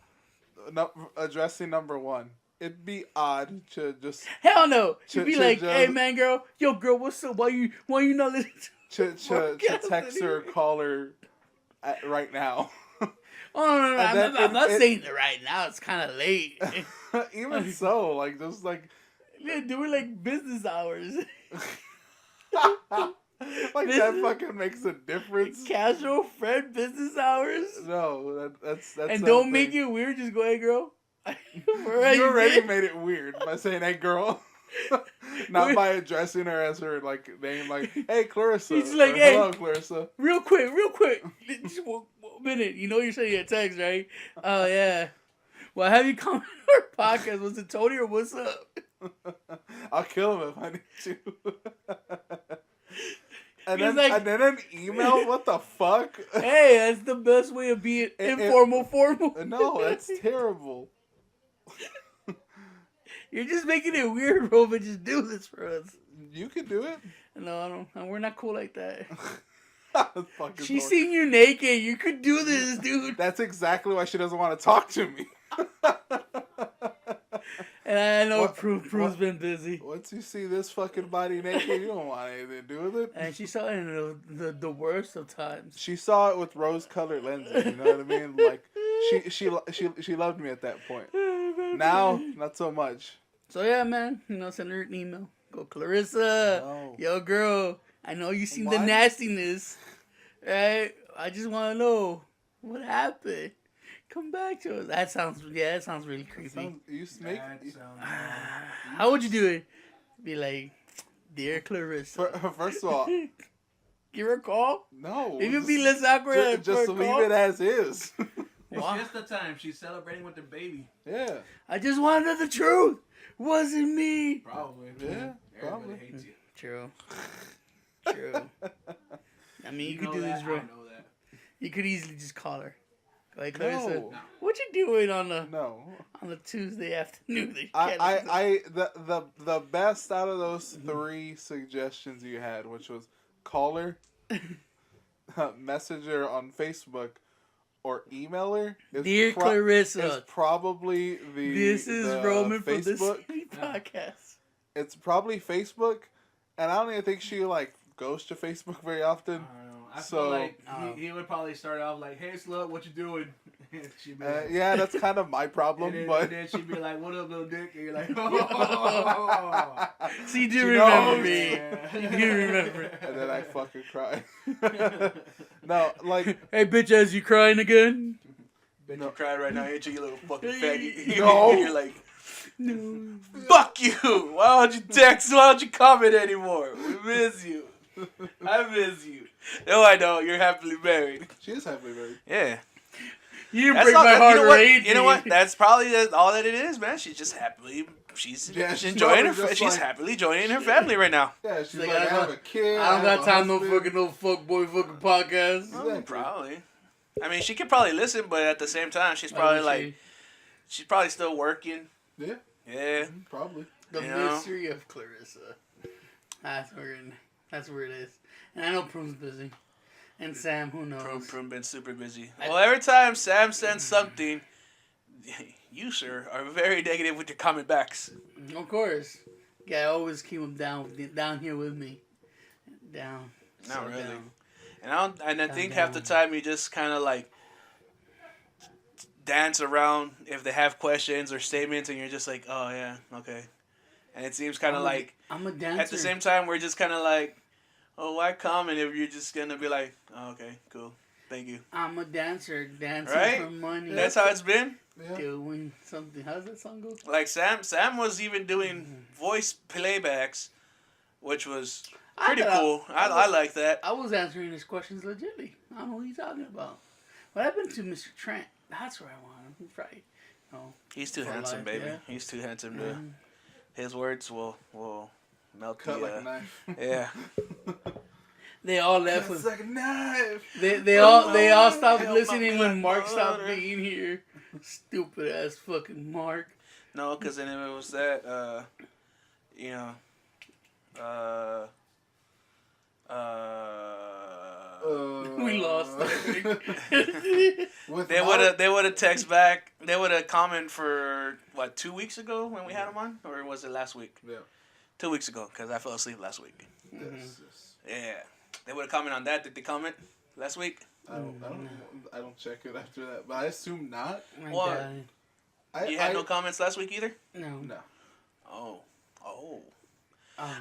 addressing number 1. It'd be odd to just Hell no. You'd be like, just- hey, man, girl. Yo, girl, what's up? Why you not listening to to text her or call her right now. Oh, no. And then I'm not saying it right now. It's kind of late. Even so, like, just like... Yeah, do it like business hours. Like, that fucking makes a difference. Casual friend business hours. No, that's And don't make it weird. Just go, hey, girl. You already made it weird by saying, hey, girl. Not by addressing her as her, like, name, like, hey, Clarissa. He's like, or, hey. hello, Clarissa. Real quick. Just 1 minute. You know you're sending a text, right? Oh, yeah. Well, have you come on our podcast? Was it Tony or what's up? I'll kill him if I need to. And He's then, like- and then an email? What the fuck? Hey, that's the best way of being informal, formal. No, that's terrible. You're just making it weird, bro, but just do this for us. You can do it. No, I don't. We're not cool like that. Fucking She's Lord. seen you naked. You could do this, dude. That's exactly why she doesn't want to talk to me. And I know What- Prue's been busy. Once you see this fucking body naked, you don't want anything to do with it. And she saw it in the worst of times. She saw it with rose-colored lenses. You know what I mean? Like she loved me at that point. Now, not so much. So yeah, man. Send her an email. Go, Clarissa. No. Yo, girl. I know you seen the Why? nastiness, right? I just want to know what happened. Come back to us. That sounds really creepy. How would you do it? Be like, dear Clarissa. First of all, Give her a call. no. Maybe it'd be less awkward. Just for a leave call. it as is. It's Wow. just the time. She's celebrating with the baby. Yeah. I just wanted the truth. Wasn't me. Probably. Yeah, Everybody probably. hates you. True. I mean, you could know do that, this, bro. I know that. You could easily just call her. Go, hey, Clarissa, No. what you doing on No. the Tuesday afternoon? The best out of those 3 suggestions you had, which was call her, message her on Facebook, or email her. Dear Clarissa, is probably the this is the Roman from the Facebook. City Podcast. It's probably Facebook, and I don't even think she like goes to Facebook very often. I don't know. I So- feel like he would probably start off like, "Hey, slut, what you doing?" And she'd be like, Yeah, that's kind of my problem, and but then she'd be like, "What up, little dick?" And you're like, "Oh." So you do She remember knows. me. Yeah. You do remember. and then I fucking cry. No, like Hey, bitch, as you crying again? Bet you cried right now, ain't you, you little fucking faggot? No. You're like, No. fuck you! Why don't you text? Why don't you comment anymore? We miss you. I miss you. No, I don't. You're happily married. she is happily married. Yeah. You That's break all, my heart you know or what? hate You know me. what? That's probably all that it is, man. She's just happily. She's Yeah, she's enjoying her. probably just She's like- happily joining her family right now. Yeah, she's like, like, I I have don't- a kid. I don't got time no husband. fuck boy fucking podcast. Exactly. Probably. I mean, she could probably listen, but at the same time, she's probably like, she's probably still working. Yeah, Yeah. probably. The You know? mystery of Clarissa. That's weird. That's where it is. And I know Prune's busy. And Sam, who knows? Prune been super busy. Well, every time Sam sends something, you, sir, are very negative with your comment backs. Of course. Yeah, I always keep him down here with me. Down. Not So really. down. And I think half the time you just kind of like dance around if they have questions or statements, and you're just like, oh yeah, okay. And it seems kind of like I'm a dancer. at the same time we're just kind of like, oh, why comment if you're just gonna be like, oh, okay, cool, thank you. I'm a dancer, dancing Right? for money. That's how it's been. Yeah. Doing something. How does that song go? Like Sam was even doing voice playbacks, which was pretty cool. I like that. I was answering his questions legitly. I don't know what he's talking about. What happened to Mr. Trent? That's where I want him. He's right. No. He's too For handsome, life, baby. yeah. He's too handsome to. His words will melt Cut the. like a knife. Yeah. They all left It's with. like a knife. They all stopped Hell, my listening when black Mark stopped butter. being here. Stupid ass fucking Mark. No, because then if it was that, you know, We lost. With they Mark- would have text back. They would have comment for what 2 weeks ago when we had him on, or was it last week? Yeah. 2 weeks ago because I fell asleep last week. Yes, yes. Yeah, they would have comment on that. Did they comment last week? I don't check it after that, but I assume not. My What? God. You had no comments last week either. No. No. Oh. Oh.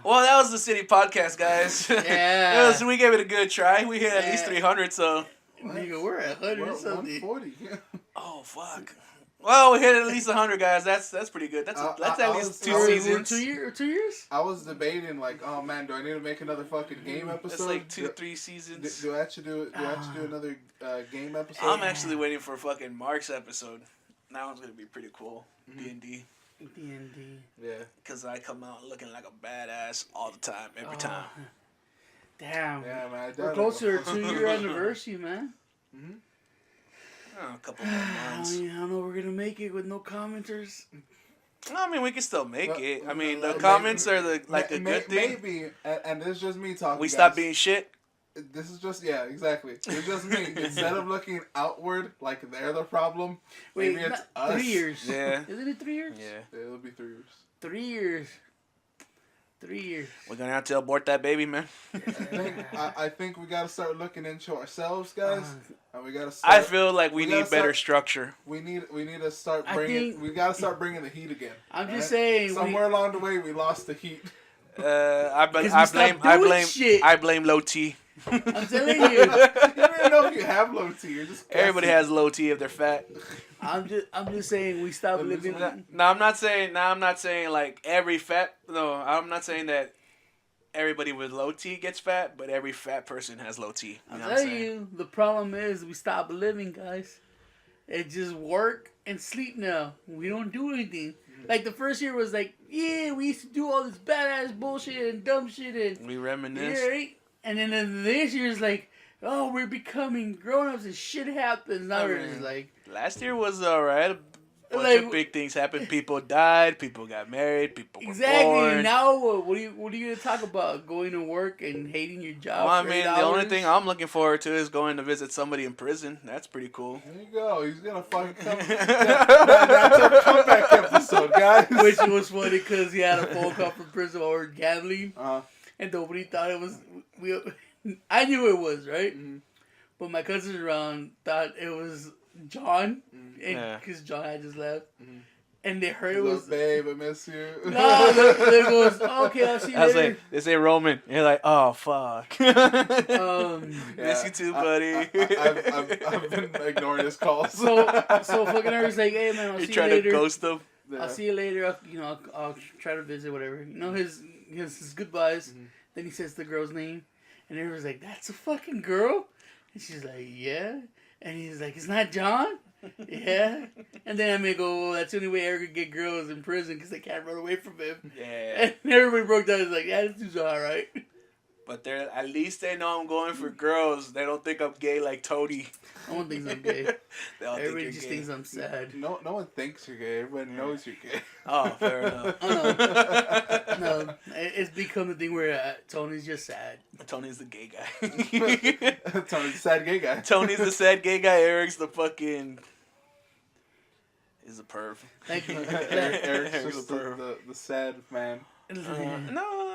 Well, that was the City Podcast, guys. Yeah. We gave it a good try. We hit at least Yeah. 300, so. Nigga, we're at 100 We're something. 140. Oh fuck. Well, we hit at least 100, guys. That's pretty good. That's at I least was- two I was- seasons. 2 years? I was debating like, oh man, do I need to make another fucking game episode? It's like Do- 3 seasons. Do I actually do another game episode? I'm actually waiting for fucking Mark's episode. That one's gonna be pretty cool. D&D. D&D. Yeah. Cause I come out looking like a badass all the time, every time. Damn. Yeah, man. We're close to our 2-year anniversary, man. Oh, a couple more months. I don't know if we're going to make it with no commenters. I mean, we can still make Well, it. I mean, the maybe- comments are the a good thing. Maybe, and this is just me talking. We guys. stop being shit. This is just exactly. It's just me. Instead of looking outward like they're the problem, Wait, maybe it's not- us. 3 years. Yeah. Isn't it 3 years? Yeah. It'll be 3 years. 3 years. 3 years. We're gonna have to abort that baby, man. I think we gotta start looking into ourselves, guys, and we gotta. I Start, feel like we gotta need better start- structure. we need to start I bringing. think- We gotta start bringing the heat again. I'm just right? saying. Somewhere along the way, we lost the heat. I Because we stopped doing shit. I blame low T. I'm telling You you. don't even know if you have low T. You're just Everybody guessing. has low T if they're fat. I'm just saying we stopped living. No, I'm not saying. No, I'm not saying like every fat. No, I'm not saying that everybody with low T gets fat, but every fat person has low T. You I'm know what I'm telling saying? you, the problem is we stopped living, guys. It just work and sleep now. We don't do anything. Like the first year was like, yeah, we used to do all this badass bullshit and dumb shit and We reminisce. yeah, right? And then this year's like, oh, we're becoming grown ups and shit happens. Now we're just like, Last year was alright. A bunch Like- of big things happened. People died. People got married. People were exactly. born. Now what are you gonna talk about? Going to work and hating your job? Well, I for mean, 8 the only hours? thing I'm looking forward to is going to visit somebody in prison. That's pretty cool. There you go. He's gonna fucking come. That's our comeback episode, guys. Which was funny because he had a phone call from prison while we were gambling. Uh, And nobody thought it was. I knew it was, right? Mhm. But my cousins around thought it was John, Yeah. because John had just left, Mhm. and they heard it look, was. babe, I miss you. No, they goes, okay, I'll see you I was later. like, they say Roman. You're like, oh fuck. Miss you too, buddy. I've been ignoring his calls. so fucking I was like, hey man, I'll You're see you trying to later. ghost them. Yeah. I'll see you later. I'll try to visit, whatever. You know his goodbyes. Mhm. Then he says the girl's name, and everyone's like, "That's a fucking girl," and she's like, "Yeah," and he's like, "It's not John." Yeah, and then I may go, well, that's the only way Eric could get girls in prison because they can't run away from him. Yeah. And everybody broke down. It's like, yeah, this dude's all right. But they're at least they know I'm going for girls. They don't think I'm gay like Tony. No one thinks I'm gay. They all think Everybody you're just gay. thinks I'm sad. No one thinks you're gay. Everybody knows you're gay. Oh, fair enough. Oh, no, it's become the thing where Tony's just sad. Tony's the gay guy. Tony's the sad gay guy. Tony's the sad gay guy. Eric's the fucking. Is a perv. Thank you. Eric's just the sad man. No.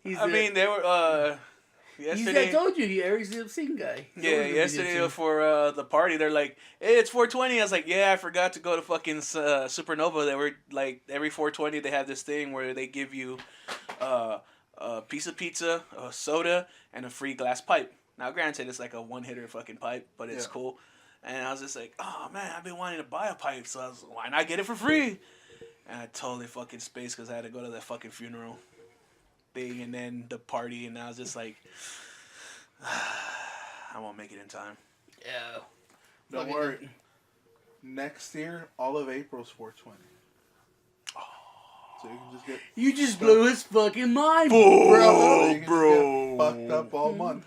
He's I mean, they were. Yesterday. I told you, Eric's the obscene guy. Yeah, yesterday for the party, they're like, "Hey, it's 420." I was like, "Yeah, I forgot to go to fucking Supernova." They were like, every 420 they have this thing where they give you a piece of pizza, a soda, and a free glass pipe. Now, granted, it's like a one-hitter fucking pipe, but it's cool. And I was just like, "Oh man, I've been wanting to buy a pipe, so I was, why not get it for free?" And I totally fucking spaced because I had to go to that fucking funeral thing and then the party, and I was just like, I won't make it in time. Yeah. Don't worry. Next year, all of April's 420. So you can just get. You just blew his fucking mind, So bro. you can just get fucked up all month.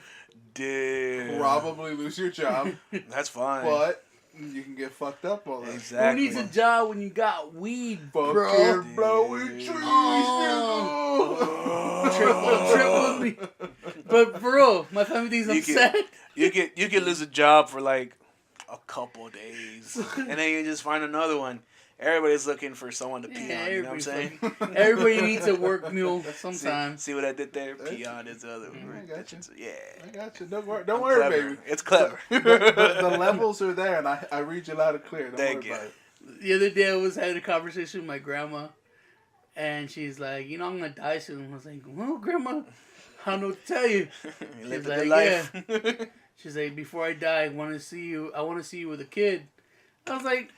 Damn. Probably lose your job, That's fine. but you can get fucked up all that. Exactly. Who needs a job when you got weed, bro? Fucking blowing trees, Triple me. But bro, my family thinks I'm You can- sad. You can lose a job for like a couple days, and then you just find another one. Everybody's looking for someone to pee on. You know what I'm saying? Everybody needs a work mule sometimes. See what I did there? Pee on is the other I one. got you. Yeah. I got you. Don't worry, I'm clever. baby. It's clever. The levels are there, and I read you loud and clear. Don't Thank worry you. about it. The other day I was having a conversation with my grandma, and she's like, "You know, I'm gonna die soon." I was like, "Well, grandma, I don't know what to tell you." You live a like, good life. She's like, "Before I die, I want to see you with a kid." I was like,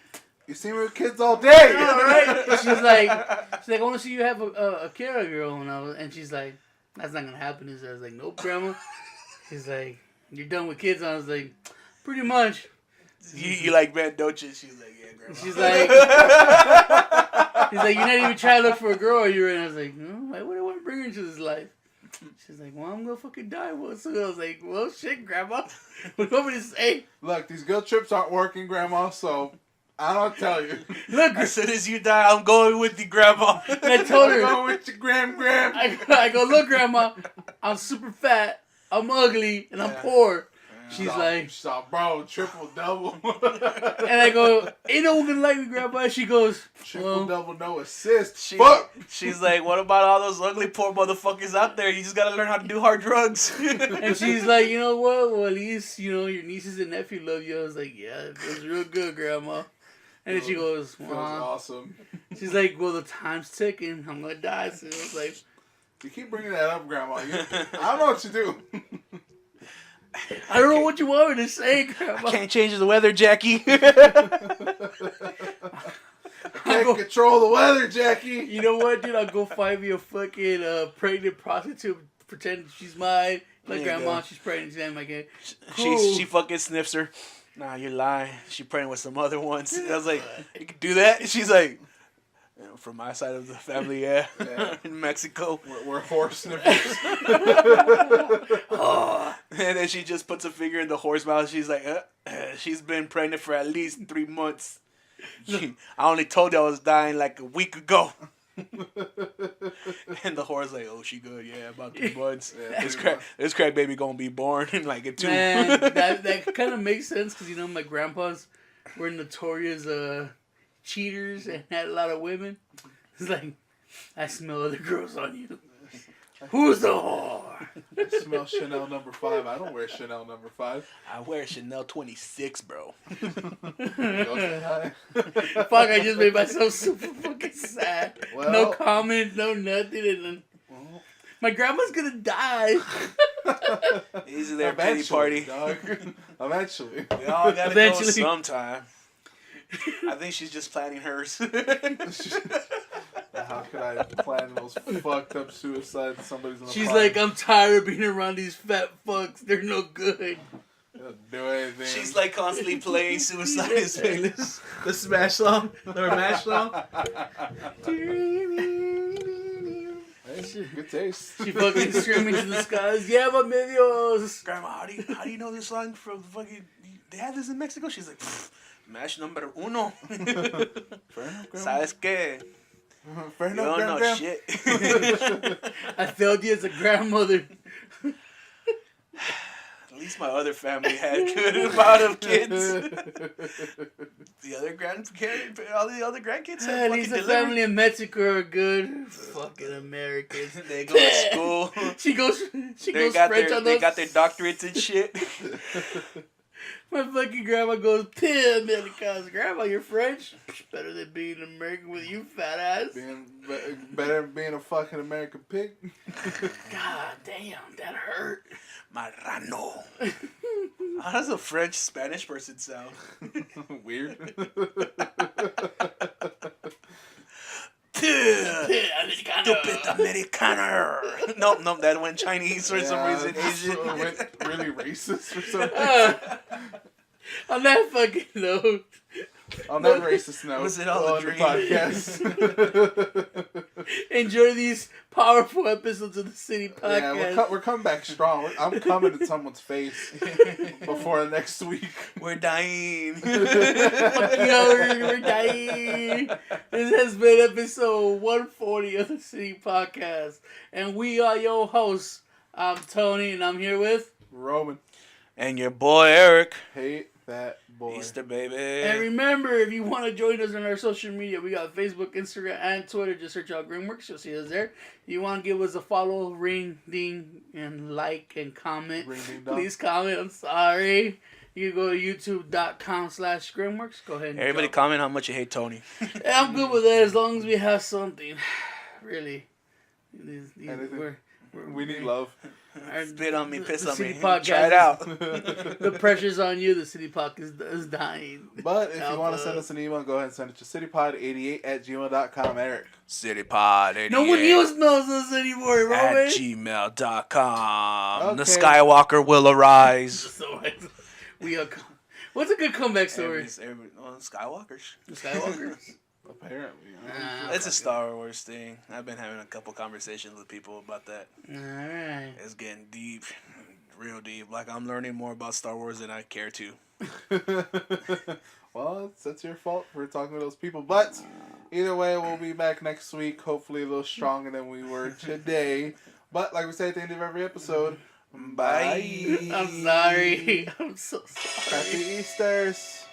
You see me with kids all day. "All right." She's like, "I want to see you have a kid of your own." And she's like, "That's not gonna happen." I was like, "Nope, grandma." She's like, "You're done with kids." I was like, "Pretty much." You like man, don't you? She's like, yeah, grandma. She's like, he's like, "You're not even trying to look for a girl, you're in." I was like, "No, why would I want to bring her into this life?" She's like, "Well, I'm gonna fucking die." Well, so I was like, "Well, shit, grandma. What do you want me to say?" Look, these guilt trips aren't working, Grandma, so I don't tell you. Look, as soon as you die, I'm going with you, grandma. I told I'm her, going with your gram. I go, "Look, grandma, I'm super fat, I'm ugly, and I'm poor." She's like, bro, triple double. and I go, "Ain't no one gonna like me, grandma." She goes, Triple "Well," double, no assist. Fuck. She's like, what about all those ugly poor motherfuckers out there? You just gotta learn how to do hard drugs. and she's like, "You know what? Well, at least, your nieces and nephew love you." I was like, "Yeah, it feels real good, grandma." And then she goes, Feels "Well," awesome. she's like, "Well, the time's ticking. I'm gonna die soon." I was like, You keep bringing that up, Grandma. I don't know what you do. "I don't know what you want me to say, grandma." I can't change the weather, Jackie. Can't control the weather, Jackie. You know what, dude? I'll go find me a fucking pregnant prostitute, pretend she's mine. There Like, you grandma, go. she's pregnant. She's like, "Okay, She fucking sniffs her. Nah, you're lying. She pregnant with some other ones. I was like, you can do that? She's like, from my side of the family, yeah. In Mexico. We're horse sniffers. And then she just puts a finger in the horse mouth. She's like, she's been pregnant for at least 3 months. I only told you I was dying like a week ago. And the horse like, oh, she good, yeah, about 3 months. Yeah, this crack baby gonna be born in like a 2. Man, that kind of makes sense because my grandpas were notorious cheaters and had a lot of women. It's like, I smell other girls on you. Who's the whore? I smell Chanel number 5. I don't wear Chanel number 5. I wear Chanel 26, bro. Fuck, I just made myself super fucking sad. Well, No comment, no nothing, and then my grandma's gonna die. Easy there, pity party. Dog. Eventually. We all gotta Eventually. go sometime. I think she's just planning hers. How could I plan the most fucked up suicide somebody's in the She's fire? like, "I'm tired of being around these fat fucks. They're no good." They don't do anything. She's like constantly playing Suicide is Painless. The Smash song. Or Mash song. Hey, Good taste. She fucking screaming to the skies, "Llévame Dios!" Grandma, how do you know this song from fucking? They have this in Mexico. She's like, match number uno. ¿Sabes qué? Fair You enough, don't know Graham. shit. I failed you as a grandmother. At least my other family had good amount of kids. The other all the other grandkids had At fucking least the delivery. family in Mexico are good. Fucking Americans. They go to school. She goes They French on they us. got their doctorates and shit. My fucking grandma goes, "Pia Americanos." Grandma, you're French? Better than being American with you, fat ass. Better than being a fucking American pig. God damn, that hurt. Marrano. How does a French Spanish person sound? Weird. Stupid Americaner. Nope, that went Chinese for some reason. Asian. It went really racist for some reason. On that fucking note. On that racist note, Was it all a on the dream? podcast. Enjoy these powerful episodes of the City Podcast. Yeah, we're coming back strong. I'm coming in someone's face before next week. We're dying. Fuck you, we're dying. This has been episode 140 of the City Podcast. And we are your hosts. I'm Tony, and I'm here with Roman. And your boy Eric. Hate that boy. Easter baby. And remember, if you want to join us on our social media, we got Facebook, Instagram, and Twitter. Just search out Greenworks. You'll see us there. If you want to give us a follow, ring, ding, and like, and comment. Ring, ding, dong. Please comment. I'm sorry. You can go to youtube.com/Greenworks. Go ahead and Everybody jump. comment how much you hate Tony. Yeah, I'm good with that as long as we have something. Really. Anything. We need love. Spit on me, piss the on City me. Podcast Try it out. The pressure's on you. The City Podcast is dying. But if you Help want to us. send us an email, go ahead and send it to citypod88@gmail.com, Eric. CityPod88. No one else knows us anymore, at Roman. gmail.com. The Okay. Skywalker will arise. So, we are. What's a good comeback story? Skywalkers. The Skywalkers. Apparently. It's a Star Wars thing. I've been having a couple conversations with people about that. All right. It's getting deep, real deep. Like I'm learning more about Star Wars than I care to. Well, that's your fault for talking to those people. But either way, we'll be back next week. Hopefully a little stronger than we were today. But like we say at the end of every episode, bye. I'm sorry. I'm so sorry. Happy Easters.